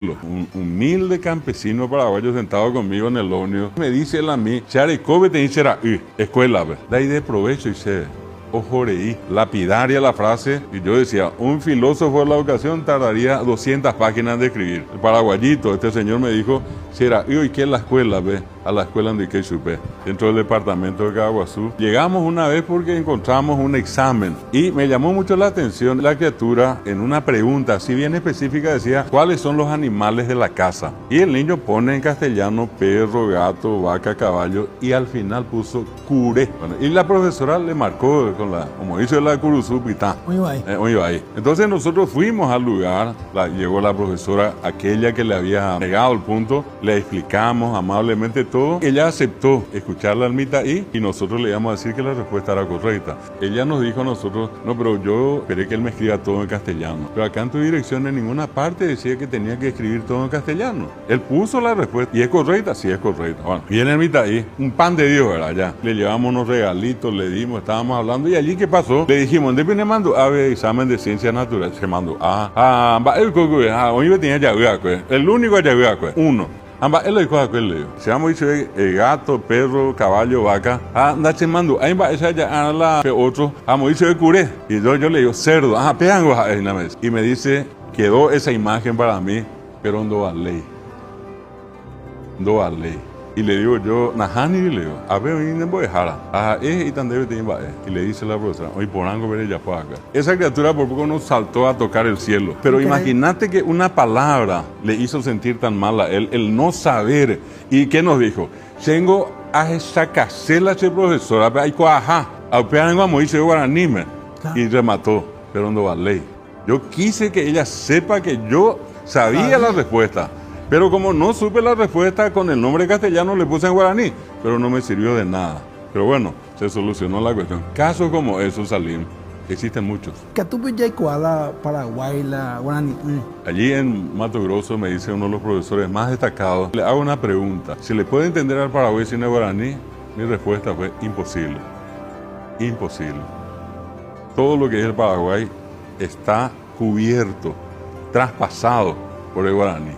Un humilde campesino paraguayo sentado conmigo en el ómnibus. Me dice él a mí, Charicobe te dice, escuela, de ahí de provecho, dice, ojoreí, lapidaria la frase. Y yo decía, un filósofo de la ocasión tardaría 200 páginas de escribir. El paraguayito, este señor me dijo, ¿y qué es la escuela, ve? A la escuela de Quechupé, dentro del departamento de Caguazú. Llegamos una vez porque encontramos un examen y me llamó mucho la atención la criatura en una pregunta así bien específica decía ¿cuáles son los animales de la casa? Y el niño pone en castellano perro, gato, vaca, caballo y al final puso curé. Bueno, y la profesora le marcó con la, como dice la curuzú, pitá. Ahí. Entonces nosotros fuimos al lugar, llegó la profesora, aquella que le había negado el punto, le explicamos amablemente todo. Ella aceptó escuchar la almita y nosotros le íbamos a decir que la respuesta era correcta. Ella nos dijo a nosotros, no, pero yo esperé que él me escriba todo en castellano. Pero acá en tu dirección en ninguna parte decía que tenía que escribir todo en castellano. Él puso la respuesta y es correcta, sí es correcta. Bueno, y en el mitad ahí, un pan de Dios, ¿verdad? Ya. Le llevamos unos regalitos, le dimos, estábamos hablando y allí ¿qué pasó? Le dijimos, ¿dónde viene mando? Examen de ciencias naturales. Se mandó. Hoy me tenía ya, el único ya, uno. Amba, él le dijo a aquel leo. Se llama gato, perro, caballo, vaca. Anda chemando. Ahí va esa ya la otro. Dice curé. Y yo le digo cerdo. Peango. Y me dice, quedó esa imagen para mí, pero no va ley. No va ley. Y le digo yo, Najani, le digo, a ver, hoy no voy a dejar. Y tan debe tener. Y le dice la profesora, hoy por algo veré ya para acá. Esa criatura por poco nos saltó a tocar el cielo. Pero imagínate que una palabra le hizo sentir tan mal a él, el no saber. ¿Y qué nos dijo? Tengo a esa casela, profesora, pero hay coajá. A peango a Moisés Guaraní. Y remató, pero no va ley. Yo quise que ella sepa que yo sabía la respuesta. Pero como no supe la respuesta con el nombre castellano, le puse en guaraní, pero no me sirvió de nada. Pero bueno, se solucionó la cuestión. Casos como esos, Salim, existen muchos. Allí en Mato Grosso me dice uno de los profesores más destacados, le hago una pregunta. Si le puede entender al paraguay sin el guaraní, mi respuesta fue imposible. Imposible. Todo lo que es el Paraguay está cubierto, traspasado por el guaraní.